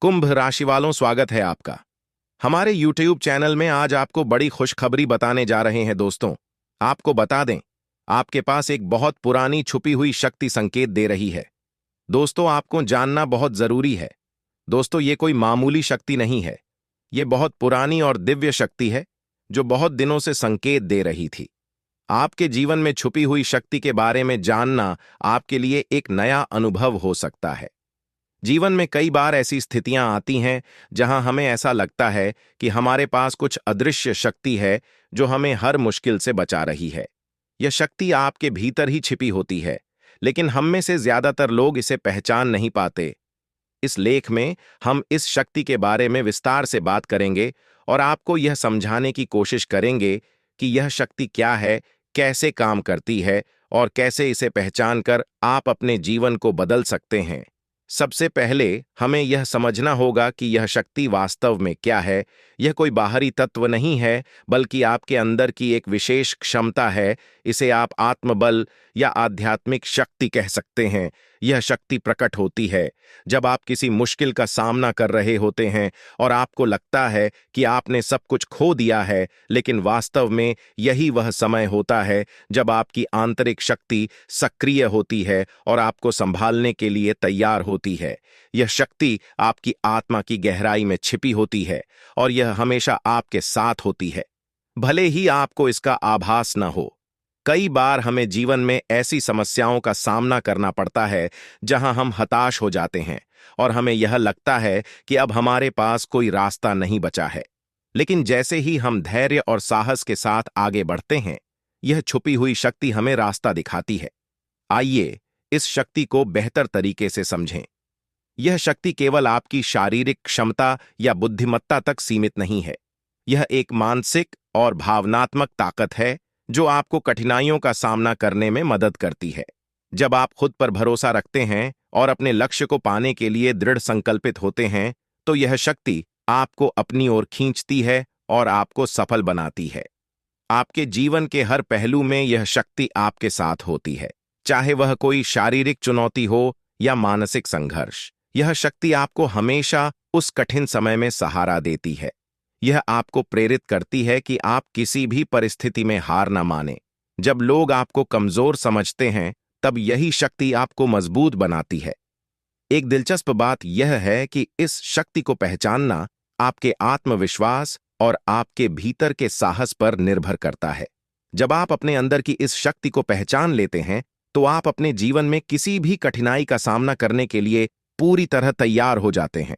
कुंभ राशि वालों, स्वागत है आपका हमारे YouTube चैनल में। आज आपको बड़ी खुशखबरी बताने जा रहे हैं दोस्तों। आपको बता दें, आपके पास एक बहुत पुरानी छुपी हुई शक्ति संकेत दे रही है। दोस्तों, आपको जानना बहुत जरूरी है। दोस्तों, ये कोई मामूली शक्ति नहीं है। ये बहुत पुरानी और दिव्य शक्ति है जो बहुत दिनों से संकेत दे रही थी। आपके जीवन में छुपी हुई शक्ति के बारे में जानना आपके लिए एक नया अनुभव हो सकता है। जीवन में कई बार ऐसी स्थितियां आती हैं जहां हमें ऐसा लगता है कि हमारे पास कुछ अदृश्य शक्ति है जो हमें हर मुश्किल से बचा रही है। यह शक्ति आपके भीतर ही छिपी होती है, लेकिन हम में से ज्यादातर लोग इसे पहचान नहीं पाते। इस लेख में हम इस शक्ति के बारे में विस्तार से बात करेंगे और आपको यह समझाने की कोशिश करेंगे कि यह शक्ति क्या है, कैसे काम करती है और कैसे इसे पहचानकर आप अपने जीवन को बदल सकते हैं। सबसे पहले हमें यह समझना होगा कि यह शक्ति वास्तव में क्या है। यह कोई बाहरी तत्व नहीं है, बल्कि आपके अंदर की एक विशेष क्षमता है। इसे आप आत्मबल या आध्यात्मिक शक्ति कह सकते हैं। यह शक्ति प्रकट होती है जब आप किसी मुश्किल का सामना कर रहे होते हैं और आपको लगता है कि आपने सब कुछ खो दिया है, लेकिन वास्तव में यही वह समय होता है जब आपकी आंतरिक शक्ति सक्रिय होती है और आपको संभालने के लिए तैयार होती है। यह शक्ति आपकी आत्मा की गहराई में छिपी होती है और यह हमेशा आपके साथ होती है, भले ही आपको इसका आभास न हो। कई बार हमें जीवन में ऐसी समस्याओं का सामना करना पड़ता है जहां हम हताश हो जाते हैं और हमें यह लगता है कि अब हमारे पास कोई रास्ता नहीं बचा है। लेकिन जैसे ही हम धैर्य और साहस के साथ आगे बढ़ते हैं, यह छुपी हुई शक्ति हमें रास्ता दिखाती है। आइए इस शक्ति को बेहतर तरीके से समझें। यह शक्ति केवल आपकी शारीरिक क्षमता या बुद्धिमत्ता तक सीमित नहीं है। यह एक मानसिक और भावनात्मक ताकत है जो आपको कठिनाइयों का सामना करने में मदद करती है। जब आप खुद पर भरोसा रखते हैं और अपने लक्ष्य को पाने के लिए दृढ़ संकल्पित होते हैं, तो यह शक्ति आपको अपनी ओर खींचती है और आपको सफल बनाती है। आपके जीवन के हर पहलू में यह शक्ति आपके साथ होती है, चाहे वह कोई शारीरिक चुनौती हो या मानसिक संघर्ष। यह शक्ति आपको हमेशा उस कठिन समय में सहारा देती है। यह आपको प्रेरित करती है कि आप किसी भी परिस्थिति में हार न मानें। जब लोग आपको कमजोर समझते हैं, तब यही शक्ति आपको मजबूत बनाती है। एक दिलचस्प बात यह है कि इस शक्ति को पहचानना आपके आत्मविश्वास और आपके भीतर के साहस पर निर्भर करता है। जब आप अपने अंदर की इस शक्ति को पहचान लेते हैं, तो आप अपने जीवन में किसी भी कठिनाई का सामना करने के लिए पूरी तरह तैयार हो जाते हैं।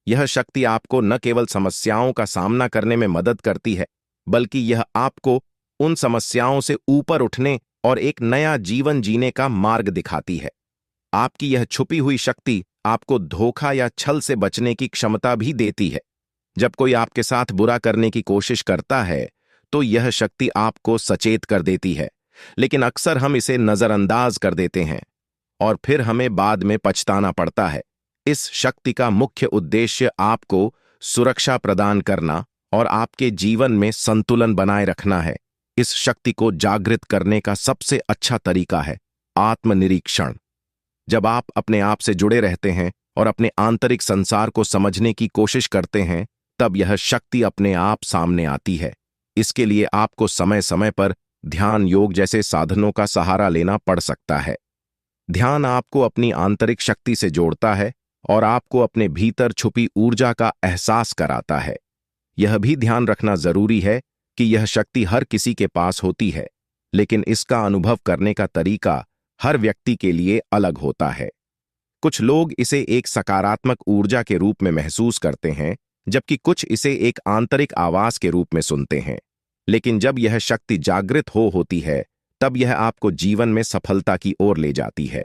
यह शक्ति आपको न केवल समस्याओं का सामना करने में मदद करती है, बल्कि यह आपको उन समस्याओं से ऊपर उठने और एक नया जीवन जीने का मार्ग दिखाती है। आपकी यह छुपी हुई शक्ति आपको धोखा या छल से बचने की क्षमता भी देती है। जब कोई आपके साथ बुरा करने की कोशिश करता है, तो यह शक्ति आपको सचेत कर देती है, लेकिन अक्सर हम इसे नजरअंदाज कर देते हैं और फिर हमें बाद में पछताना पड़ता है। इस शक्ति का मुख्य उद्देश्य आपको सुरक्षा प्रदान करना और आपके जीवन में संतुलन बनाए रखना है। इस शक्ति को जागृत करने का सबसे अच्छा तरीका है आत्मनिरीक्षण। जब आप अपने आप से जुड़े रहते हैं और अपने आंतरिक संसार को समझने की कोशिश करते हैं, तब यह शक्ति अपने आप सामने आती है। इसके लिए आपको समय समय पर ध्यान योग जैसे साधनों का सहारा लेना पड़ सकता है। ध्यान आपको अपनी आंतरिक शक्ति से जोड़ता है और आपको अपने भीतर छुपी ऊर्जा का एहसास कराता है। यह भी ध्यान रखना जरूरी है कि यह शक्ति हर किसी के पास होती है, लेकिन इसका अनुभव करने का तरीका हर व्यक्ति के लिए अलग होता है। कुछ लोग इसे एक सकारात्मक ऊर्जा के रूप में महसूस करते हैं, जबकि कुछ इसे एक आंतरिक आवाज के रूप में सुनते हैं। लेकिन जब यह शक्ति जागृत होती है, तब यह आपको जीवन में सफलता की ओर ले जाती है।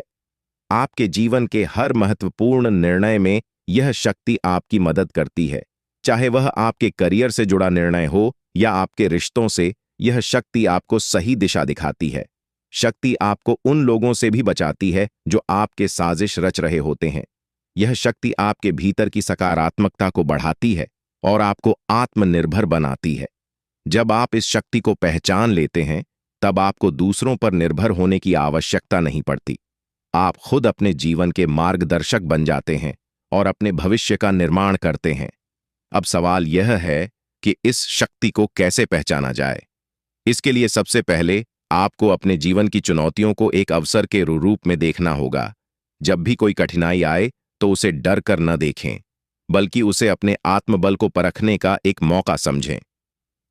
आपके जीवन के हर महत्वपूर्ण निर्णय में यह शक्ति आपकी मदद करती है, चाहे वह आपके करियर से जुड़ा निर्णय हो या आपके रिश्तों से। यह शक्ति आपको सही दिशा दिखाती है। शक्ति आपको उन लोगों से भी बचाती है जो आपके साजिश रच रहे होते हैं। यह शक्ति आपके भीतर की सकारात्मकता को बढ़ाती है और आपको आत्मनिर्भर बनाती है। जब आप इस शक्ति को पहचान लेते हैं, तब आपको दूसरों पर निर्भर होने की आवश्यकता नहीं पड़ती। आप खुद अपने जीवन के मार्गदर्शक बन जाते हैं और अपने भविष्य का निर्माण करते हैं। अब सवाल यह है कि इस शक्ति को कैसे पहचाना जाए। इसके लिए सबसे पहले आपको अपने जीवन की चुनौतियों को एक अवसर के रूप में देखना होगा। जब भी कोई कठिनाई आए तो उसे डर कर न देखें, बल्कि उसे अपने आत्मबल को परखने का एक मौका समझें।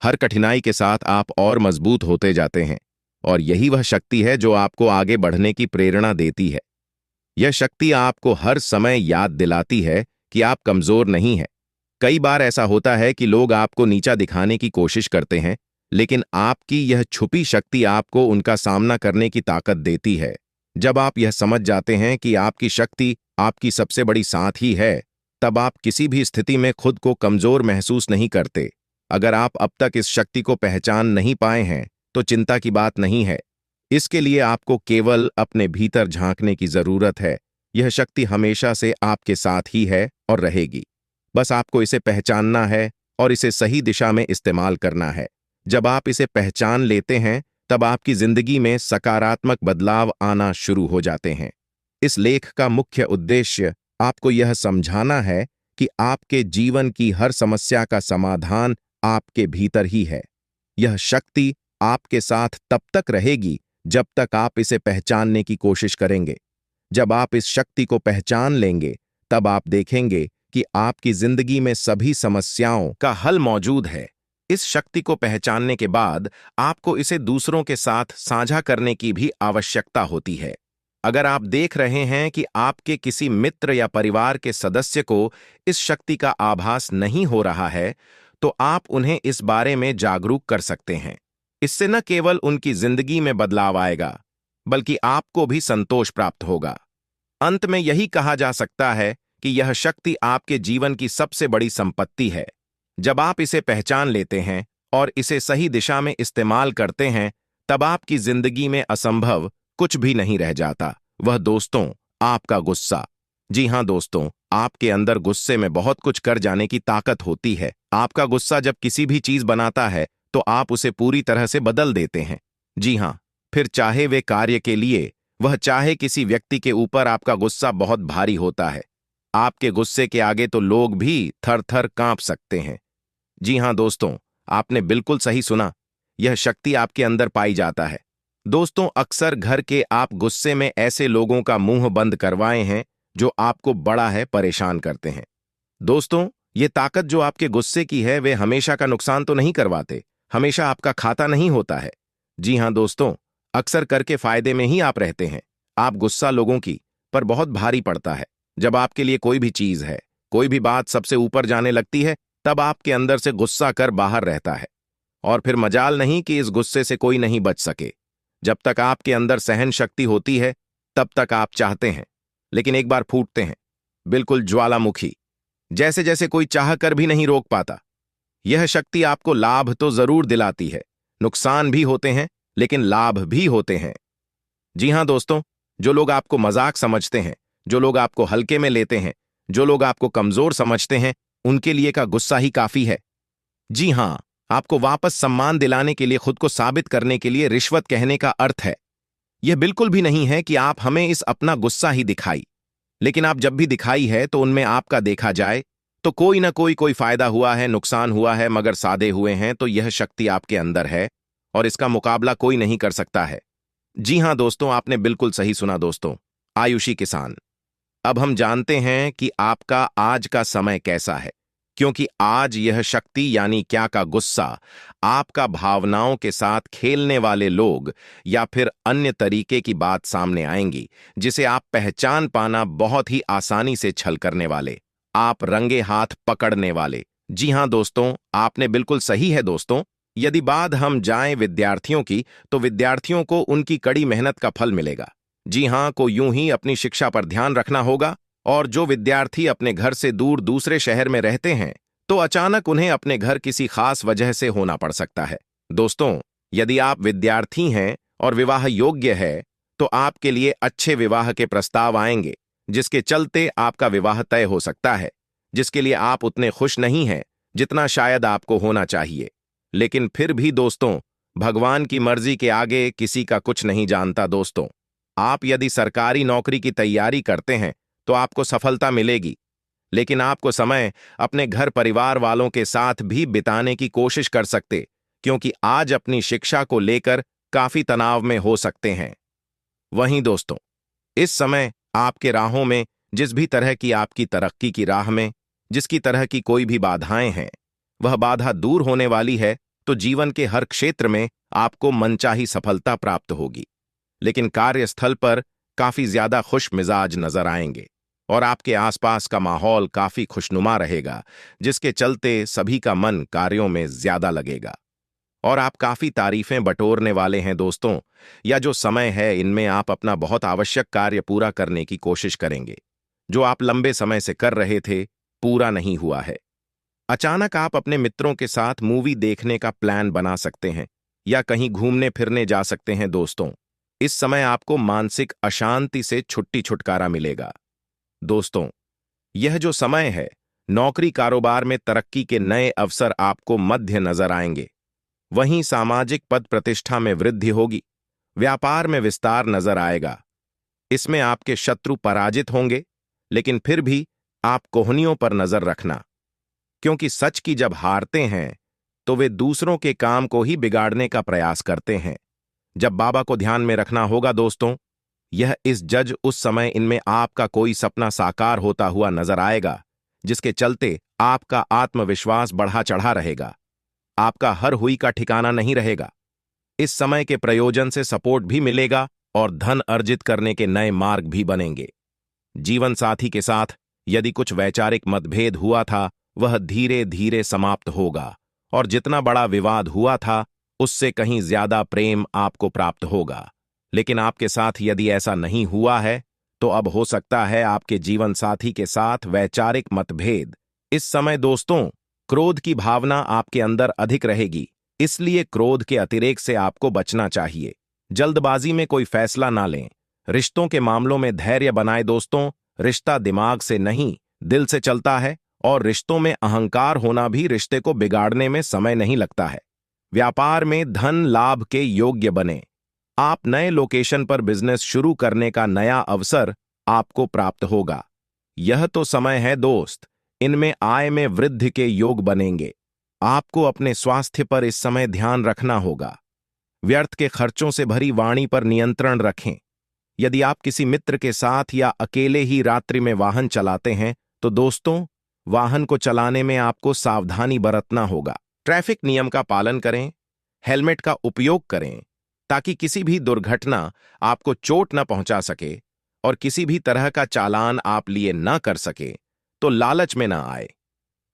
हर कठिनाई के साथ आप और मजबूत होते जाते हैं, और यही वह शक्ति है जो आपको आगे बढ़ने की प्रेरणा देती है। यह शक्ति आपको हर समय याद दिलाती है कि आप कमजोर नहीं हैं। कई बार ऐसा होता है कि लोग आपको नीचा दिखाने की कोशिश करते हैं, लेकिन आपकी यह छुपी शक्ति आपको उनका सामना करने की ताकत देती है। जब आप यह समझ जाते हैं कि आपकी शक्ति आपकी सबसे बड़ी साथ ही है, तब आप किसी भी स्थिति में खुद को कमजोर महसूस नहीं करते। अगर आप अब तक इस शक्ति को पहचान नहीं पाए हैं, तो चिंता की बात नहीं है। इसके लिए आपको केवल अपने भीतर झांकने की जरूरत है। यह शक्ति हमेशा से आपके साथ ही है और रहेगी। बस आपको इसे पहचानना है और इसे सही दिशा में इस्तेमाल करना है। जब आप इसे पहचान लेते हैं, तब आपकी जिंदगी में सकारात्मक बदलाव आना शुरू हो जाते हैं। इस लेख का मुख्य उद्देश्य आपको यह समझाना है कि आपके जीवन की हर समस्या का समाधान आपके भीतर ही है। यह शक्ति आपके साथ तब तक रहेगी जब तक आप इसे पहचानने की कोशिश करेंगे। जब आप इस शक्ति को पहचान लेंगे, तब आप देखेंगे कि आपकी जिंदगी में सभी समस्याओं का हल मौजूद है। इस शक्ति को पहचानने के बाद आपको इसे दूसरों के साथ साझा करने की भी आवश्यकता होती है। अगर आप देख रहे हैं कि आपके किसी मित्र या परिवार के सदस्य को इस शक्ति का आभास नहीं हो रहा है, तो आप उन्हें इस बारे में जागरूक कर सकते हैं। इससे न केवल उनकी जिंदगी में बदलाव आएगा, बल्कि आपको भी संतोष प्राप्त होगा। अंत में यही कहा जा सकता है कि यह शक्ति आपके जीवन की सबसे बड़ी संपत्ति है। जब आप इसे पहचान लेते हैं और इसे सही दिशा में इस्तेमाल करते हैं, तब आपकी जिंदगी में असंभव कुछ भी नहीं रह जाता। वह दोस्तों, आपका गुस्सा। जी हां दोस्तों, आपके अंदर गुस्से में बहुत कुछ कर जाने की ताकत होती है। आपका गुस्सा जब किसी भी चीज बनाता है, तो आप उसे पूरी तरह से बदल देते हैं। जी हां, फिर चाहे वे कार्य के लिए, वह चाहे किसी व्यक्ति के ऊपर, आपका गुस्सा बहुत भारी होता है। आपके गुस्से के आगे तो लोग भी थर थर कांप सकते हैं। जी हां दोस्तों, आपने बिल्कुल सही सुना। यह शक्ति आपके अंदर पाई जाता है। दोस्तों, अक्सर घर के आप गुस्से में ऐसे लोगों का मुंह बंद करवाए हैं जो आपको बड़ा है परेशान करते हैं। दोस्तों, ये ताकत जो आपके गुस्से की है, वे हमेशा का नुकसान तो नहीं करवाते, हमेशा आपका खाता नहीं होता है। जी हां दोस्तों, अक्सर करके फायदे में ही आप रहते हैं। आप गुस्सा लोगों की पर बहुत भारी पड़ता है। जब आपके लिए कोई भी चीज है, कोई भी बात सबसे ऊपर जाने लगती है, तब आपके अंदर से गुस्सा कर बाहर रहता है। और फिर मजाल नहीं कि इस गुस्से से कोई नहीं बच सके। जब तक आपके अंदर सहन शक्ति होती है, तब तक आप चाहते हैं, लेकिन एक बार फूटते हैं, बिल्कुल ज्वालामुखी, जैसे जैसे कोई चाह कर भी नहीं रोक पाता। यह शक्ति आपको लाभ तो जरूर दिलाती है, नुकसान भी होते हैं, लेकिन लाभ भी होते हैं। जी हां दोस्तों, जो लोग आपको मजाक समझते हैं, जो लोग आपको हल्के में लेते हैं, जो लोग आपको कमजोर समझते हैं, उनके लिए का गुस्सा ही काफी है। जी हां, आपको वापस सम्मान दिलाने के लिए, खुद को साबित करने के लिए रिश्वत कहने का अर्थ है। यह बिल्कुल भी नहीं है कि आप हमें इस अपना गुस्सा ही दिखाई, लेकिन आप जब भी दिखाई है तो उनमें आपका देखा जाए तो कोई ना कोई फायदा हुआ है, नुकसान हुआ है, मगर सादे हुए हैं। तो यह शक्ति आपके अंदर है और इसका मुकाबला कोई नहीं कर सकता है। जी हां दोस्तों, आपने बिल्कुल सही सुना दोस्तों। आयुषी किसान, अब हम जानते हैं कि आपका आज का समय कैसा है, क्योंकि आज यह शक्ति यानी क्या का गुस्सा आपका भावनाओं के साथ खेलने वाले लोग या फिर अन्य तरीके की बात सामने आएंगी, जिसे आप पहचान पाना बहुत ही आसानी से छल करने वाले, आप रंगे हाथ पकड़ने वाले। जी हां दोस्तों, आपने बिल्कुल सही है दोस्तों। यदि बात हम जाएं विद्यार्थियों की, तो विद्यार्थियों को उनकी कड़ी मेहनत का फल मिलेगा। जी हां, को यूं ही अपनी शिक्षा पर ध्यान रखना होगा। और जो विद्यार्थी अपने घर से दूर दूसरे शहर में रहते हैं, तो अचानक उन्हें अपने घर किसी खास वजह से होना पड़ सकता है। दोस्तों, यदि आप विद्यार्थी हैं और विवाह योग्य है, तो आपके लिए अच्छे विवाह के प्रस्ताव आएंगे, जिसके चलते आपका विवाह तय हो सकता है, जिसके लिए आप उतने खुश नहीं हैं जितना शायद आपको होना चाहिए। लेकिन फिर भी दोस्तों, भगवान की मर्जी के आगे किसी का कुछ नहीं जानता। दोस्तों, आप यदि सरकारी नौकरी की तैयारी करते हैं, तो आपको सफलता मिलेगी। लेकिन आपको समय अपने घर परिवार वालों के साथ भी बिताने की कोशिश कर सकते, क्योंकि आज अपनी शिक्षा को लेकर काफी तनाव में हो सकते हैं। वहीं दोस्तों, इस समय आपके राहों में जिस भी तरह की आपकी तरक्की की राह में जिसकी तरह की कोई भी बाधाएं हैं, वह बाधा दूर होने वाली है, तो जीवन के हर क्षेत्र में आपको मनचाही सफलता प्राप्त होगी। लेकिन कार्यस्थल पर काफी ज्यादा खुश मिजाज नजर आएंगे और आपके आसपास का माहौल काफी खुशनुमा रहेगा, जिसके चलते सभी का मन कार्यों में ज्यादा लगेगा और आप काफी तारीफें बटोरने वाले हैं दोस्तों। या जो समय है, इनमें आप अपना बहुत आवश्यक कार्य पूरा करने की कोशिश करेंगे, जो आप लंबे समय से कर रहे थे, पूरा नहीं हुआ है। अचानक आप अपने मित्रों के साथ मूवी देखने का प्लान बना सकते हैं या कहीं घूमने फिरने जा सकते हैं दोस्तों। इस समय आपको मानसिक अशांति से छुटकारा मिलेगा। दोस्तों, यह जो समय है, नौकरी कारोबार में तरक्की के नए अवसर आपको मध्य नजर आएंगे। वहीं सामाजिक पद प्रतिष्ठा में वृद्धि होगी, व्यापार में विस्तार नजर आएगा। इसमें आपके शत्रु पराजित होंगे, लेकिन फिर भी आप कोहनियों पर नजर रखना, क्योंकि सच की जब हारते हैं तो वे दूसरों के काम को ही बिगाड़ने का प्रयास करते हैं। जब बाबा को ध्यान में रखना होगा दोस्तों। यह इस जज उस समय इनमें आपका कोई सपना साकार होता हुआ नजर आएगा, जिसके चलते आपका आत्मविश्वास बढ़ा चढ़ा रहेगा। आपका हर हुई का ठिकाना नहीं रहेगा। इस समय के प्रयोजन से सपोर्ट भी मिलेगा और धन अर्जित करने के नए मार्ग भी बनेंगे। जीवन साथी के साथ यदि कुछ वैचारिक मतभेद हुआ था, वह धीरे धीरे समाप्त होगा और जितना बड़ा विवाद हुआ था, उससे कहीं ज्यादा प्रेम आपको प्राप्त होगा। लेकिन आपके साथ यदि ऐसा नहीं हुआ है, तो अब हो सकता है आपके जीवन साथी के साथ वैचारिक मतभेद। इस समय दोस्तों, क्रोध की भावना आपके अंदर अधिक रहेगी, इसलिए क्रोध के अतिरेक से आपको बचना चाहिए। जल्दबाजी में कोई फैसला ना लें। रिश्तों के मामलों में धैर्य बनाए दोस्तों। रिश्ता दिमाग से नहीं, दिल से चलता है और रिश्तों में अहंकार होना भी रिश्ते को बिगाड़ने में समय नहीं लगता है। व्यापार में धन लाभ के योग्य बने। आप नए लोकेशन पर बिजनेस शुरू करने का नया अवसर आपको प्राप्त होगा। यह तो समय है दोस्त, इनमें आय में वृद्धि के योग बनेंगे। आपको अपने स्वास्थ्य पर इस समय ध्यान रखना होगा। व्यर्थ के खर्चों से भरी वाणी पर नियंत्रण रखें। यदि आप किसी मित्र के साथ या अकेले ही रात्रि में वाहन चलाते हैं, तो दोस्तों, वाहन को चलाने में आपको सावधानी बरतना होगा। ट्रैफिक नियम का पालन करें, हेलमेट का उपयोग करें, ताकि किसी भी दुर्घटना आपको चोट न पहुंचा सके और किसी भी तरह का चालान आप लिए न कर सके, तो लालच में न आए।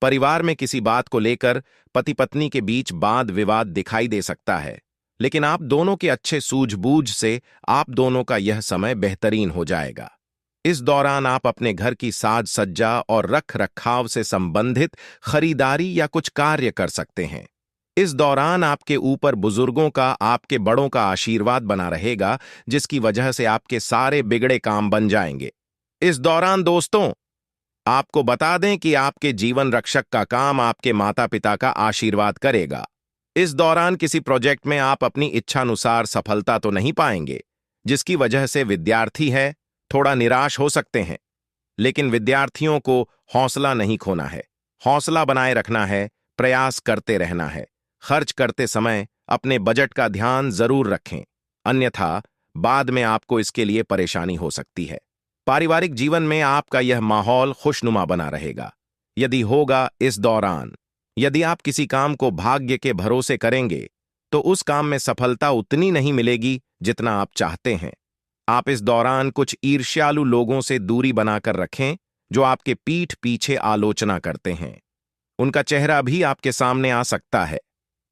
परिवार में किसी बात को लेकर पति पत्नी के बीच वाद विवाद दिखाई दे सकता है, लेकिन आप दोनों के अच्छे सूझबूझ से आप दोनों का यह समय बेहतरीन हो जाएगा। इस दौरान आप अपने घर की साज सज्जा और रख रखाव से संबंधित खरीदारी या कुछ कार्य कर सकते हैं। इस दौरान आपके ऊपर बुजुर्गों का, आपके बड़ों का आशीर्वाद बना रहेगा, जिसकी वजह से आपके सारे बिगड़े काम बन जाएंगे। इस दौरान दोस्तों, आपको बता दें कि आपके जीवन रक्षक का काम आपके माता पिता का आशीर्वाद करेगा। इस दौरान किसी प्रोजेक्ट में आप अपनी इच्छानुसार सफलता तो नहीं पाएंगे, जिसकी वजह से विद्यार्थी है थोड़ा निराश हो सकते हैं। लेकिन विद्यार्थियों को हौसला नहीं खोना है, हौसला बनाए रखना है, प्रयास करते रहना है। खर्च करते समय अपने बजट का ध्यान जरूर रखें, अन्यथा बाद में आपको इसके लिए परेशानी हो सकती है। पारिवारिक जीवन में आपका यह माहौल खुशनुमा बना रहेगा। यदि होगा इस दौरान, यदि आप किसी काम को भाग्य के भरोसे करेंगे, तो उस काम में सफलता उतनी नहीं मिलेगी जितना आप चाहते हैं। आप इस दौरान कुछ ईर्ष्यालु लोगों से दूरी बनाकर रखें, जो आपके पीठ पीछे आलोचना करते हैं। उनका चेहरा भी आपके सामने आ सकता है।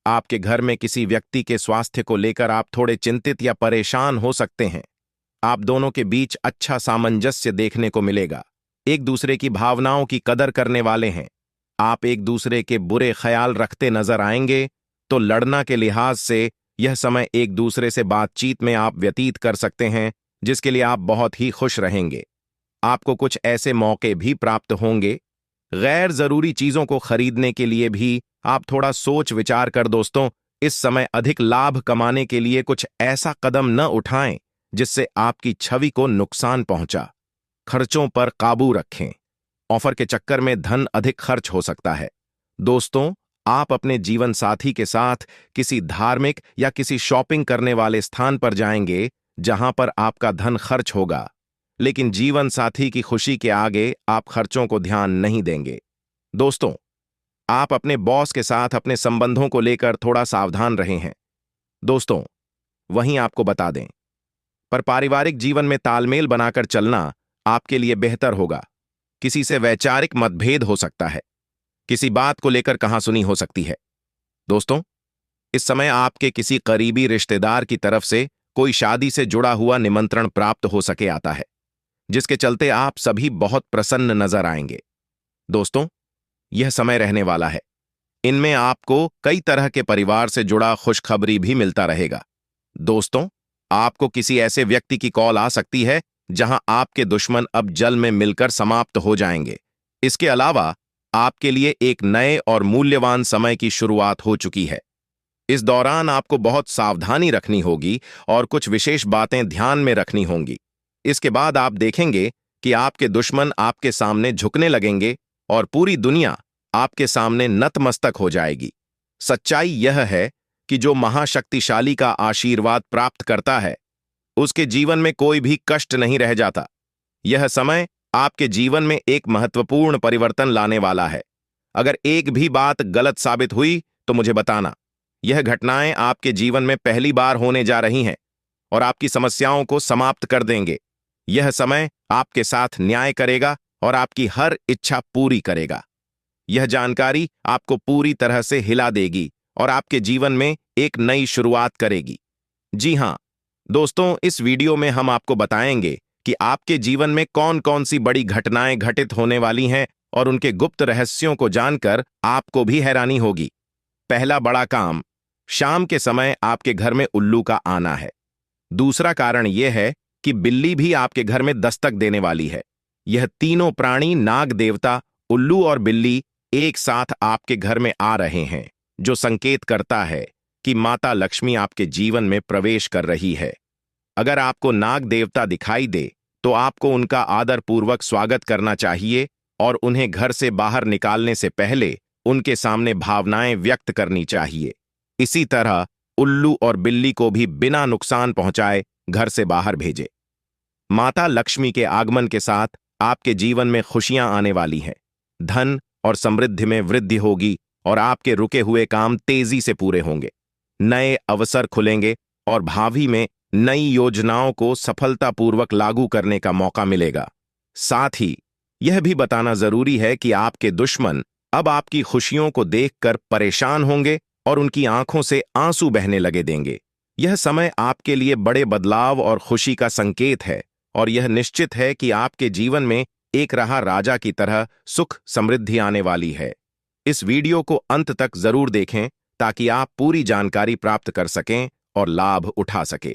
आपके घर में किसी व्यक्ति के स्वास्थ्य को लेकर आप थोड़े चिंतित या परेशान हो सकते हैं। आप दोनों के बीच अच्छा सामंजस्य देखने को मिलेगा। एक दूसरे की भावनाओं की कदर करने वाले हैं। आप एक दूसरे के बुरे ख्याल रखते नजर आएंगे, तो लड़ना के लिहाज से यह समय एक दूसरे से बातचीत में आप व्यतीत कर सकते हैं, जिसके लिए आप बहुत ही खुश रहेंगे। आपको कुछ ऐसे मौके भी प्राप्त होंगे। गैर जरूरी चीजों को खरीदने के लिए भी आप थोड़ा सोच विचार कर दोस्तों, इस समय अधिक लाभ कमाने के लिए कुछ ऐसा कदम न उठाएं जिससे आपकी छवि को नुकसान पहुंचा। खर्चों पर काबू रखें ऑफर के चक्कर में धन अधिक खर्च हो सकता है। दोस्तों, आप अपने जीवन साथी के साथ किसी धार्मिक या किसी शॉपिंग करने वाले स्थान पर जाएंगे जहां पर आपका धन खर्च होगा, लेकिन जीवन साथी की खुशी के आगे आप खर्चों को ध्यान नहीं देंगे। दोस्तों, आप अपने बॉस के साथ अपने संबंधों को लेकर थोड़ा सावधान रहे हैं। दोस्तों, वहीं आपको बता दें, पर पारिवारिक जीवन में तालमेल बनाकर चलना आपके लिए बेहतर होगा। किसी से वैचारिक मतभेद हो सकता है, किसी बात को लेकर कहासुनी हो सकती है। दोस्तों, इस समय आपके किसी करीबी रिश्तेदार की तरफ से कोई शादी से जुड़ा हुआ निमंत्रण प्राप्त हो सके आता है, जिसके चलते आप सभी बहुत प्रसन्न नजर आएंगे। दोस्तों, यह समय रहने वाला है। इनमें आपको कई तरह के परिवार से जुड़ा खुशखबरी भी मिलता रहेगा। दोस्तों, आपको किसी ऐसे व्यक्ति की कॉल आ सकती है जहां आपके दुश्मन अब जल में मिलकर समाप्त हो जाएंगे। इसके अलावा आपके लिए एक नए और मूल्यवान समय की शुरुआत हो चुकी है। इस दौरान आपको बहुत सावधानी रखनी होगी और कुछ विशेष बातें ध्यान में रखनी होंगी। इसके बाद आप देखेंगे कि आपके दुश्मन आपके सामने झुकने लगेंगे और पूरी दुनिया आपके सामने नतमस्तक हो जाएगी। सच्चाई यह है कि जो महाशक्तिशाली का आशीर्वाद प्राप्त करता है, उसके जीवन में कोई भी कष्ट नहीं रह जाता। यह समय आपके जीवन में एक महत्वपूर्ण परिवर्तन लाने वाला है। अगर एक भी बात गलत साबित हुई तो मुझे बताना। यह घटनाएं आपके जीवन में पहली बार होने जा रही हैं और आपकी समस्याओं को समाप्त कर देंगे। यह समय आपके साथ न्याय करेगा और आपकी हर इच्छा पूरी करेगा। यह जानकारी आपको पूरी तरह से हिला देगी और आपके जीवन में एक नई शुरुआत करेगी। जी हां, दोस्तों, इस वीडियो में हम आपको बताएंगे कि आपके जीवन में कौन कौन सी बड़ी घटनाएं घटित होने वाली हैं और उनके गुप्त रहस्यों को जानकर आपको भी हैरानी होगी। पहला बड़ा काम, शाम के समय आपके घर में उल्लू का आना है। दूसरा कारण यह है कि बिल्ली भी आपके घर में दस्तक देने वाली है। यह तीनों प्राणी, नाग देवता, उल्लू और बिल्ली, एक साथ आपके घर में आ रहे हैं, जो संकेत करता है कि माता लक्ष्मी आपके जीवन में प्रवेश कर रही है। अगर आपको नाग देवता दिखाई दे तो आपको उनका आदरपूर्वक स्वागत करना चाहिए और उन्हें घर से बाहर निकालने से पहले उनके सामने भावनाएं व्यक्त करनी चाहिए। इसी तरह उल्लू और बिल्ली को भी बिना नुकसान पहुंचाए घर से बाहर भेजे। माता लक्ष्मी के आगमन के साथ आपके जीवन में खुशियां आने वाली हैं। धन और समृद्धि में वृद्धि होगी और आपके रुके हुए काम तेजी से पूरे होंगे। नए अवसर खुलेंगे और भावी में नई योजनाओं को सफलतापूर्वक लागू करने का मौका मिलेगा। साथ ही यह भी बताना जरूरी है कि आपके दुश्मन अब आपकी खुशियों को देखकर परेशान होंगे और उनकी आंखों से आंसू बहने लगे देंगे। यह समय आपके लिए बड़े बदलाव और खुशी का संकेत है और यह निश्चित है कि आपके जीवन में एक रहा राजा की तरह सुख समृद्धि आने वाली है। इस वीडियो को अंत तक जरूर देखें ताकि आप पूरी जानकारी प्राप्त कर सकें और लाभ उठा सके।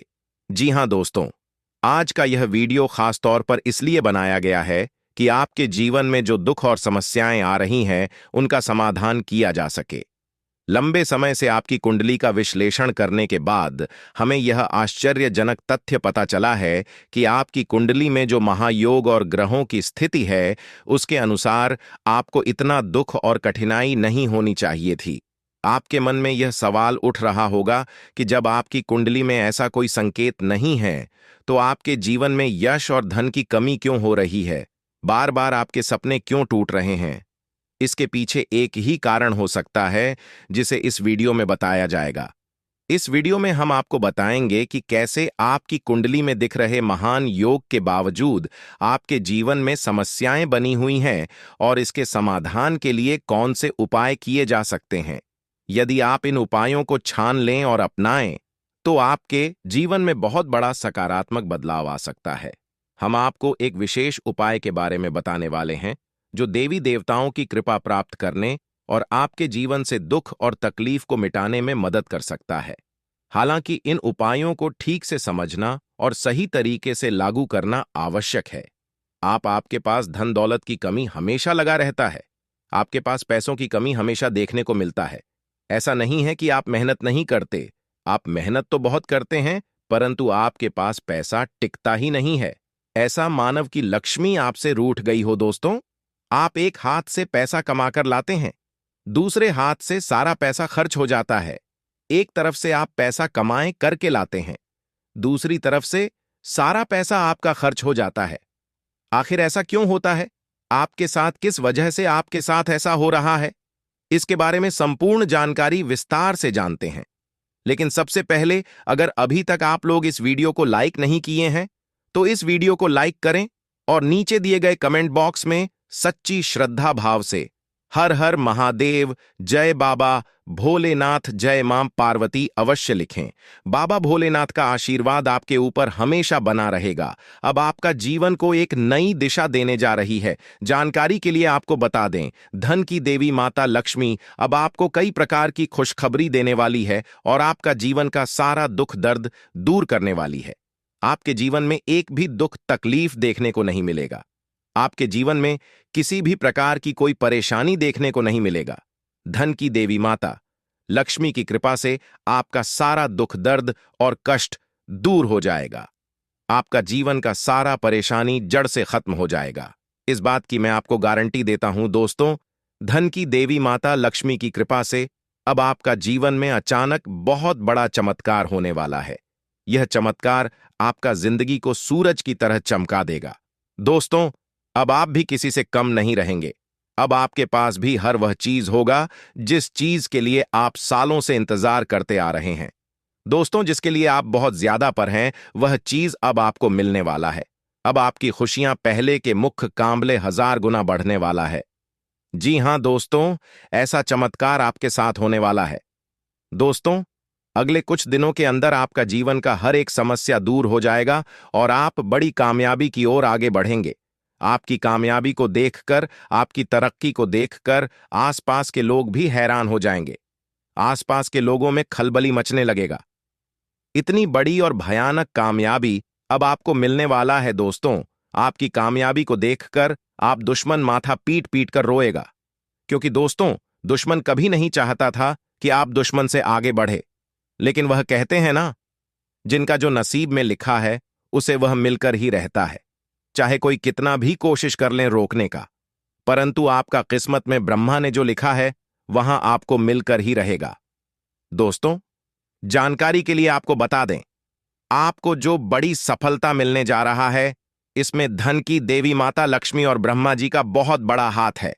जी हां दोस्तों, आज का यह वीडियो खास तौर पर इसलिए बनाया गया है कि आपके जीवन में जो दुख और समस्याएं आ रही हैं, उनका समाधान किया जा सके। लंबे समय से आपकी कुंडली का विश्लेषण करने के बाद हमें यह आश्चर्यजनक तथ्य पता चला है कि आपकी कुंडली में जो महायोग और ग्रहों की स्थिति है, उसके अनुसार आपको इतना दुख और कठिनाई नहीं होनी चाहिए थी। आपके मन में यह सवाल उठ रहा होगा कि जब आपकी कुंडली में ऐसा कोई संकेत नहीं है, तो आपके जीवन में यश और धन की कमी क्यों हो रही है? बार बार आपके सपने क्यों टूट रहे हैं? इसके पीछे एक ही कारण हो सकता है, जिसे इस वीडियो में बताया जाएगा। इस वीडियो में हम आपको बताएंगे कि कैसे आपकी कुंडली में दिख रहे महान योग के बावजूद आपके जीवन में समस्याएं बनी हुई हैं और इसके समाधान के लिए कौन से उपाय किए जा सकते हैं। यदि आप इन उपायों को छान लें और अपनाएं, तो आपके जीवन में बहुत बड़ा सकारात्मक बदलाव आ सकता है। हम आपको एक विशेष उपाय के बारे में बताने वाले हैं, जो देवी देवताओं की कृपा प्राप्त करने और आपके जीवन से दुख और तकलीफ को मिटाने में मदद कर सकता है। हालांकि इन उपायों को ठीक से समझना और सही तरीके से लागू करना आवश्यक है। आपके पास धन दौलत की कमी हमेशा लगा रहता है। आपके पास पैसों की कमी हमेशा देखने को मिलता है। ऐसा नहीं है कि आप मेहनत नहीं करते, आप मेहनत तो बहुत करते हैं, परंतु आपके पास पैसा टिकता ही नहीं है। ऐसा मानव की लक्ष्मी आपसे रूठ गई हो दोस्तों। आप एक हाथ से पैसा कमाकर लाते हैं, दूसरे हाथ से सारा पैसा खर्च हो जाता है। एक तरफ से आप पैसा कमाएं करके लाते हैं, दूसरी तरफ से सारा पैसा आपका खर्च हो जाता है। आखिर ऐसा क्यों होता है? आपके साथ किस वजह से आपके साथ ऐसा हो रहा है? इसके बारे में संपूर्ण जानकारी विस्तार से जानते हैं। लेकिन सबसे पहले, अगर अभी तक आप लोग इस वीडियो को लाइक नहीं किए हैं, तो इस वीडियो को लाइक करें और नीचे दिए गए कमेंट बॉक्स में सच्ची श्रद्धा भाव से हर हर महादेव, जय बाबा भोलेनाथ, जय मां पार्वती अवश्य लिखें। बाबा भोलेनाथ का आशीर्वाद आपके ऊपर हमेशा बना रहेगा। अब आपका जीवन को एक नई दिशा देने जा रही है। जानकारी के लिए आपको बता दें, धन की देवी माता लक्ष्मी अब आपको कई प्रकार की खुशखबरी देने वाली है और आपका जीवन का सारा दुख दर्द दूर करने वाली है। आपके जीवन में एक भी दुख तकलीफ देखने को नहीं मिलेगा। आपके जीवन में किसी भी प्रकार की कोई परेशानी देखने को नहीं मिलेगा। धन की देवी माता लक्ष्मी की कृपा से आपका सारा दुख दर्द और कष्ट दूर हो जाएगा। आपका जीवन का सारा परेशानी जड़ से खत्म हो जाएगा। इस बात की मैं आपको गारंटी देता हूं दोस्तों। धन की देवी माता लक्ष्मी की कृपा से अब आपका जीवन में अचानक बहुत बड़ा चमत्कार होने वाला है। यह चमत्कार आपका जिंदगी को सूरज की तरह चमका देगा। दोस्तों, अब आप भी किसी से कम नहीं रहेंगे। अब आपके पास भी हर वह चीज होगा जिस चीज के लिए आप सालों से इंतजार करते आ रहे हैं। दोस्तों, जिसके लिए आप बहुत ज्यादा पर हैं, वह चीज अब आपको मिलने वाला है। अब आपकी खुशियां पहले के मुख कांबले 1000 गुना बढ़ने वाला है। जी हां दोस्तों, ऐसा चमत्कार आपके साथ होने वाला है। दोस्तों, अगले कुछ दिनों के अंदर आपका जीवन का हर एक समस्या दूर हो जाएगा और आप बड़ी कामयाबी की ओर आगे बढ़ेंगे। आपकी कामयाबी को देखकर, आपकी तरक्की को देखकर आसपास के लोग भी हैरान हो जाएंगे। आसपास के लोगों में खलबली मचने लगेगा। इतनी बड़ी और भयानक कामयाबी अब आपको मिलने वाला है दोस्तों। आपकी कामयाबी को देखकर आप दुश्मन माथा पीट पीट कर रोएगा, क्योंकि दोस्तों, दुश्मन कभी नहीं चाहता था कि आप दुश्मन से आगे बढ़े। लेकिन वह कहते हैं ना, जिनका जो नसीब में लिखा है उसे वह मिलकर ही रहता है। चाहे कोई कितना भी कोशिश कर लें रोकने का, परंतु आपका किस्मत में ब्रह्मा ने जो लिखा है वहां आपको मिलकर ही रहेगा। दोस्तों, जानकारी के लिए आपको बता दें, आपको जो बड़ी सफलता मिलने जा रहा है, इसमें धन की देवी माता लक्ष्मी और ब्रह्मा जी का बहुत बड़ा हाथ है।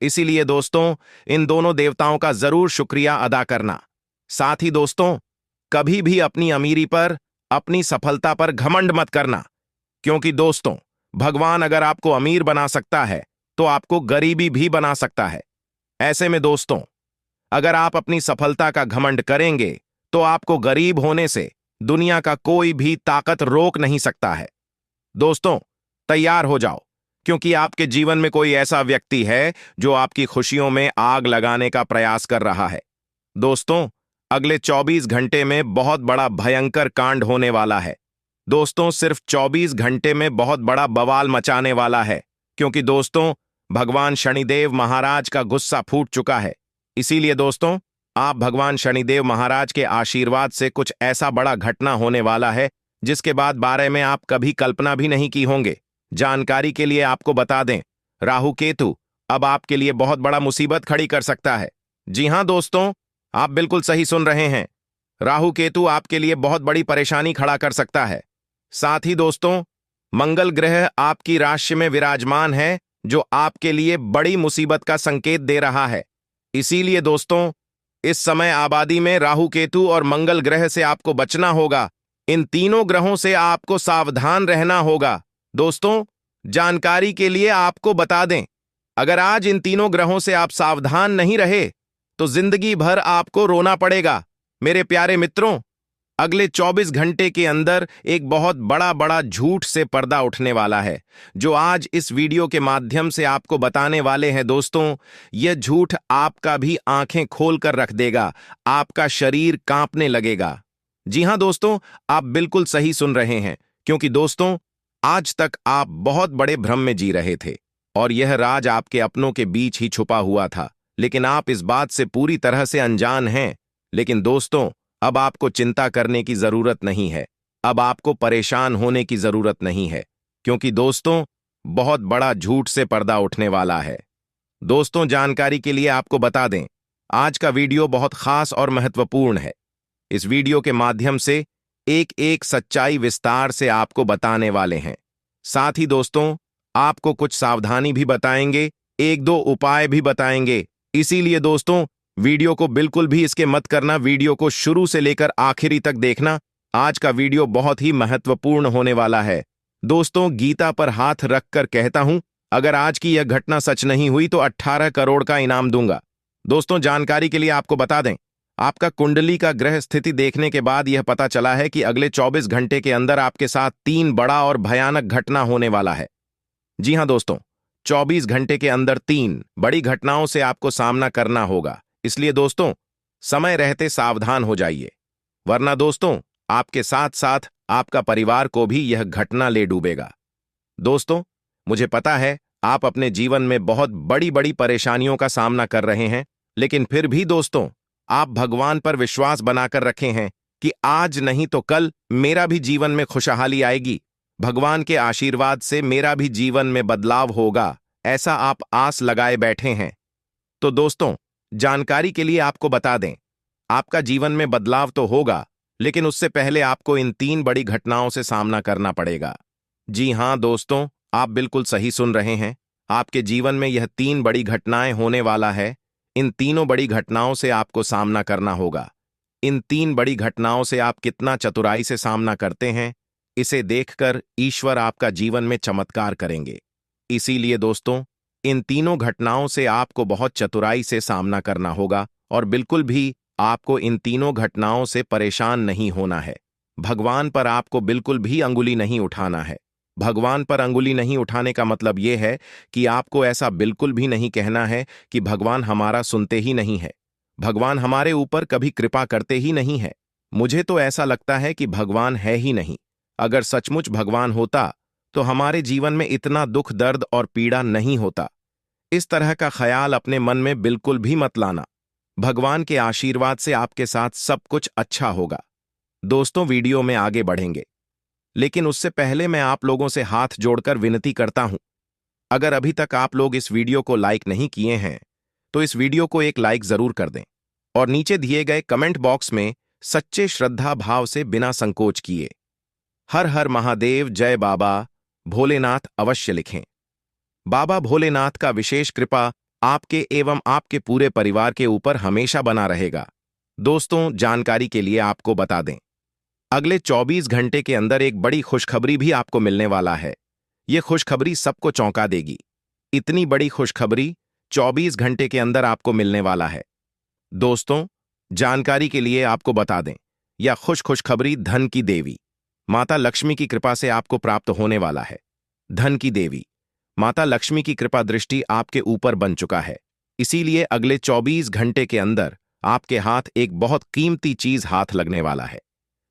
इसीलिए दोस्तों, इन दोनों देवताओं का जरूर शुक्रिया अदा करना। साथ ही दोस्तों, कभी भी अपनी अमीरी पर, अपनी सफलता पर घमंड मत करना, क्योंकि दोस्तों, भगवान अगर आपको अमीर बना सकता है तो आपको गरीबी भी बना सकता है। ऐसे में दोस्तों, अगर आप अपनी सफलता का घमंड करेंगे तो आपको गरीब होने से दुनिया का कोई भी ताकत रोक नहीं सकता है। दोस्तों, तैयार हो जाओ, क्योंकि आपके जीवन में कोई ऐसा व्यक्ति है जो आपकी खुशियों में आग लगाने का प्रयास कर रहा है। दोस्तों, अगले 24 घंटे में बहुत बड़ा भयंकर कांड होने वाला है। दोस्तों, सिर्फ 24 घंटे में बहुत बड़ा बवाल मचाने वाला है, क्योंकि दोस्तों, भगवान शनिदेव महाराज का गुस्सा फूट चुका है। इसीलिए दोस्तों, आप भगवान शनिदेव महाराज के आशीर्वाद से कुछ ऐसा बड़ा घटना होने वाला है जिसके बाद बारे में आप कभी कल्पना भी नहीं की होंगे। जानकारी के लिए आपको बता दें, राहु केतु अब आपके लिए बहुत बड़ा मुसीबत खड़ी कर सकता है। जी हां दोस्तों, आप बिल्कुल सही सुन रहे हैं। राहु केतु आपके लिए बहुत बड़ी परेशानी खड़ा कर सकता है। साथ ही दोस्तों, मंगल ग्रह आपकी राशि में विराजमान है, जो आपके लिए बड़ी मुसीबत का संकेत दे रहा है। इसीलिए दोस्तों, इस समय आबादी में राहु केतु और मंगल ग्रह से आपको बचना होगा। इन तीनों ग्रहों से आपको सावधान रहना होगा। दोस्तों, जानकारी के लिए आपको बता दें, अगर आज इन तीनों ग्रहों से आप सावधान नहीं रहे तो जिंदगी भर आपको रोना पड़ेगा। मेरे प्यारे मित्रों, अगले 24 घंटे के अंदर एक बहुत बड़ा झूठ से पर्दा उठने वाला है, जो आज इस वीडियो के माध्यम से आपको बताने वाले हैं। दोस्तों, यह झूठ आपका भी आंखें खोलकर रख देगा, आपका शरीर कांपने लगेगा। जी हां दोस्तों, आप बिल्कुल सही सुन रहे हैं, क्योंकि दोस्तों, आज तक आप बहुत बड़े भ्रम में जी रहे थे और यह राज आपके अपनों के बीच ही छुपा हुआ था, लेकिन आप इस बात से पूरी तरह से अनजान हैं। लेकिन दोस्तों, अब आपको चिंता करने की जरूरत नहीं है, अब आपको परेशान होने की जरूरत नहीं है, क्योंकि दोस्तों, बहुत बड़ा झूठ से पर्दा उठने वाला है। दोस्तों, जानकारी के लिए आपको बता दें, आज का वीडियो बहुत खास और महत्वपूर्ण है। इस वीडियो के माध्यम से एक एक सच्चाई विस्तार से आपको बताने वाले हैं। साथ ही दोस्तों, आपको कुछ सावधानी भी बताएंगे, एक दो उपाय भी बताएंगे। इसीलिए दोस्तों, वीडियो को बिल्कुल भी इसके मत करना, वीडियो को शुरू से लेकर आखिरी तक देखना। आज का वीडियो बहुत ही महत्वपूर्ण होने वाला है। दोस्तों, गीता पर हाथ रखकर कहता हूं, अगर आज की यह घटना सच नहीं हुई तो 18 करोड़ का इनाम दूंगा। दोस्तों, जानकारी के लिए आपको बता दें, आपका कुंडली का ग्रह स्थिति देखने के बाद यह पता चला है कि अगले 24 घंटे के अंदर आपके साथ 3 बड़ा और भयानक घटना होने वाला है। जी हां दोस्तों, 24 घंटे के अंदर 3 बड़ी घटनाओं से आपको सामना करना होगा। इसलिए दोस्तों, समय रहते सावधान हो जाइए, वरना दोस्तों आपके साथ साथ आपका परिवार को भी यह घटना ले डूबेगा। दोस्तों, मुझे पता है आप अपने जीवन में बहुत बड़ी बड़ी परेशानियों का सामना कर रहे हैं, लेकिन फिर भी दोस्तों, आप भगवान पर विश्वास बनाकर रखे हैं कि आज नहीं तो कल मेरा भी जीवन में खुशहाली आएगी, भगवान के आशीर्वाद से मेरा भी जीवन में बदलाव होगा, ऐसा आप आस लगाए बैठे हैं। तो दोस्तों, जानकारी के लिए आपको बता दें, आपका जीवन में बदलाव तो होगा, लेकिन उससे पहले आपको इन 3 बड़ी घटनाओं से सामना करना पड़ेगा। जी हां दोस्तों, आप बिल्कुल सही सुन रहे हैं। आपके जीवन में यह 3 बड़ी घटनाएं होने वाला है। इन तीनों बड़ी घटनाओं से आपको सामना करना होगा। इन 3 बड़ी घटनाओं से आप कितना चतुराई से सामना करते हैं, इसे देखकर ईश्वर आपका जीवन में चमत्कार करेंगे। इसीलिए दोस्तों, इन तीनों घटनाओं से आपको बहुत चतुराई से सामना करना होगा और बिल्कुल भी आपको इन तीनों घटनाओं से परेशान नहीं होना है। भगवान पर आपको बिल्कुल भी अंगुली नहीं उठाना है। भगवान पर अंगुली नहीं उठाने का मतलब यह है कि आपको ऐसा बिल्कुल भी नहीं कहना है कि भगवान हमारा सुनते ही नहीं है, भगवान हमारे ऊपर कभी कृपा करते ही नहीं है, मुझे तो ऐसा लगता है कि भगवान है ही नहीं। अगर सचमुच भगवान होता तो हमारे जीवन में इतना दुख दर्द और पीड़ा नहीं होता। इस तरह का ख्याल अपने मन में बिल्कुल भी मत लाना। भगवान के आशीर्वाद से आपके साथ सब कुछ अच्छा होगा। दोस्तों, वीडियो में आगे बढ़ेंगे, लेकिन उससे पहले मैं आप लोगों से हाथ जोड़कर विनती करता हूं, अगर अभी तक आप लोग इस वीडियो को लाइक नहीं किए हैं तो इस वीडियो को एक लाइक जरूर कर दें और नीचे दिए गए कमेंट बॉक्स में सच्चे श्रद्धा भाव से बिना संकोच किए हर हर महादेव, जय बाबा भोलेनाथ अवश्य लिखें। बाबा भोलेनाथ का विशेष कृपा आपके एवं आपके पूरे परिवार के ऊपर हमेशा बना रहेगा। दोस्तों, जानकारी के लिए आपको बता दें, अगले 24 घंटे के अंदर एक बड़ी खुशखबरी भी आपको मिलने वाला है। यह खुशखबरी सबको चौंका देगी। इतनी बड़ी खुशखबरी 24 घंटे के अंदर आपको मिलने वाला है। दोस्तों, जानकारी के लिए आपको बता दें, यह खुशखबरी धन की देवी माता लक्ष्मी की कृपा से आपको प्राप्त होने वाला है। धन की देवी माता लक्ष्मी की कृपा दृष्टि आपके ऊपर बन चुका है। इसीलिए अगले 24 घंटे के अंदर आपके हाथ एक बहुत कीमती चीज हाथ लगने वाला है।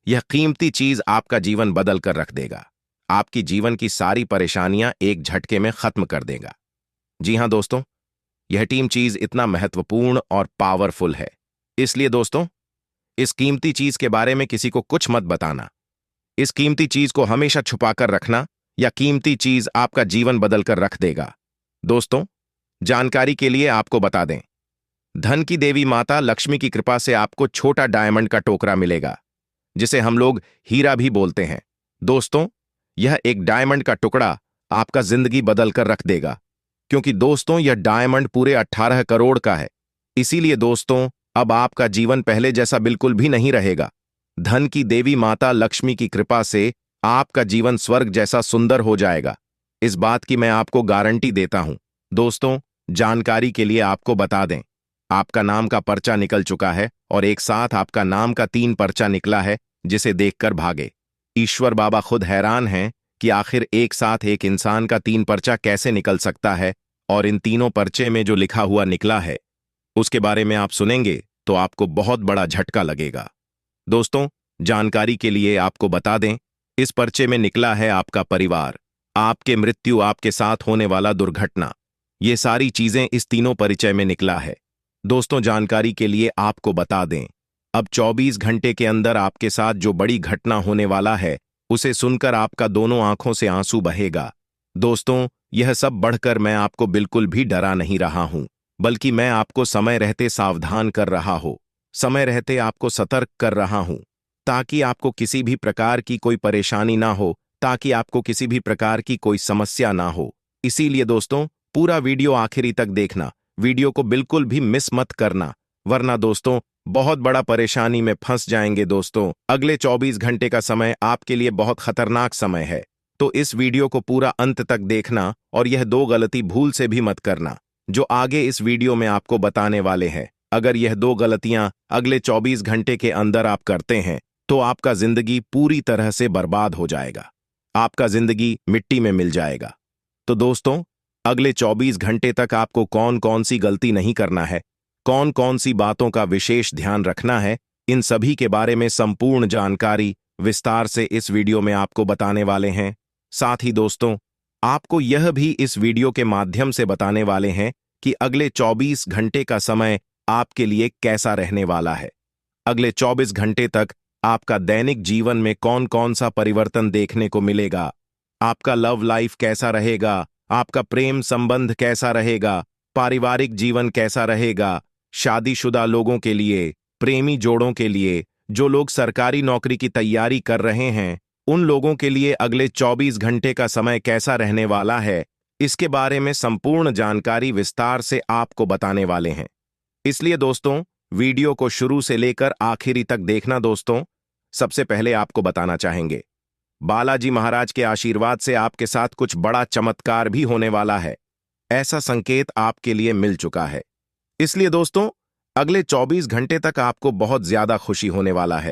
यह कीमती चीज आपका जीवन बदल कर रख देगा। आपकी जीवन की सारी परेशानियां एक झटके में खत्म कर देगा। जी हां दोस्तों, यह टीम चीज इतना महत्वपूर्ण और पावरफुल है। इसलिए दोस्तों, इस कीमती चीज के बारे में किसी को कुछ मत बताना। इस कीमती चीज को हमेशा छुपाकर रखना, या कीमती चीज आपका जीवन बदल कर रख देगा। दोस्तों, जानकारी के लिए आपको बता दें, धन की देवी माता लक्ष्मी की कृपा से आपको छोटा डायमंड का टोकरा मिलेगा, जिसे हम लोग हीरा भी बोलते हैं। दोस्तों, यह एक डायमंड का टुकड़ा आपका जिंदगी बदल कर रख देगा, क्योंकि दोस्तों यह डायमंड पूरे 18 करोड़ का है। इसीलिए दोस्तों, अब आपका जीवन पहले जैसा बिल्कुल भी नहीं रहेगा। धन की देवी माता लक्ष्मी की कृपा से आपका जीवन स्वर्ग जैसा सुंदर हो जाएगा। इस बात की मैं आपको गारंटी देता हूं। दोस्तों, जानकारी के लिए आपको बता दें, आपका नाम का पर्चा निकल चुका है और एक साथ आपका नाम का 3 पर्चा निकला है, जिसे देखकर भागे। ईश्वर बाबा खुद हैरान हैं कि आखिर एक साथ एक इंसान का 3 पर्चा कैसे निकल सकता है, और इन तीनों पर्चे में जो लिखा हुआ निकला है उसके बारे में आप सुनेंगे तो आपको बहुत बड़ा झटका लगेगा। दोस्तों, जानकारी के लिए आपको बता दें, इस पर्चे में निकला है आपका परिवार, आपके मृत्यु, आपके साथ होने वाला दुर्घटना, ये सारी चीजें इस तीनों परिचय में निकला है। दोस्तों, जानकारी के लिए आपको बता दें, अब 24 घंटे के अंदर आपके साथ जो बड़ी घटना होने वाला है उसे सुनकर आपका दोनों आंखों से आंसू बहेगा। दोस्तों, यह सब बढ़कर मैं आपको बिल्कुल भी डरा नहीं रहा हूं, बल्कि मैं आपको समय रहते सावधान कर रहा हूं, समय रहते आपको सतर्क कर रहा हूं, ताकि आपको किसी भी प्रकार की कोई परेशानी ना हो, ताकि आपको किसी भी प्रकार की कोई समस्या ना हो। इसीलिए दोस्तों, पूरा वीडियो आखिरी तक देखना, वीडियो को बिल्कुल भी मिस मत करना, वरना दोस्तों बहुत बड़ा परेशानी में फंस जाएंगे। दोस्तों, अगले 24 घंटे का समय आपके लिए बहुत खतरनाक समय है, तो इस वीडियो को पूरा अंत तक देखना और यह दो गलती भूल से भी मत करना, जो आगे इस वीडियो में आपको बताने वाले हैं। अगर यह दो गलतियां अगले 24 घंटे के अंदर आप करते हैं, तो आपका जिंदगी पूरी तरह से बर्बाद हो जाएगा, आपका जिंदगी मिट्टी में मिल जाएगा। तो दोस्तों, अगले 24 घंटे तक आपको कौन कौन सी गलती नहीं करना है, कौन कौन सी बातों का विशेष ध्यान रखना है, इन सभी के बारे में संपूर्ण जानकारी विस्तार से इस वीडियो में आपको बताने वाले हैं। साथ ही दोस्तों, आपको यह भी इस वीडियो के माध्यम से बताने वाले हैं कि अगले 24 घंटे का समय आपके लिए कैसा रहने वाला है। अगले 24 घंटे तक आपका दैनिक जीवन में कौन कौन सा परिवर्तन देखने को मिलेगा, आपका लव लाइफ कैसा रहेगा, आपका प्रेम संबंध कैसा रहेगा, पारिवारिक जीवन कैसा रहेगा, शादीशुदा लोगों के लिए, प्रेमी जोड़ों के लिए, जो लोग सरकारी नौकरी की तैयारी कर रहे हैं, उन लोगों के लिए अगले 24 घंटे का समय कैसा रहने वाला है, इसके बारे में संपूर्ण जानकारी विस्तार से आपको बताने वाले हैं। इसलिए दोस्तों, वीडियो को शुरू से लेकर आखिरी तक देखना। दोस्तों, सबसे पहले आपको बताना चाहेंगे, बालाजी महाराज के आशीर्वाद से आपके साथ कुछ बड़ा चमत्कार भी होने वाला है, ऐसा संकेत आपके लिए मिल चुका है। इसलिए दोस्तों, अगले 24 घंटे तक आपको बहुत ज्यादा खुशी होने वाला है।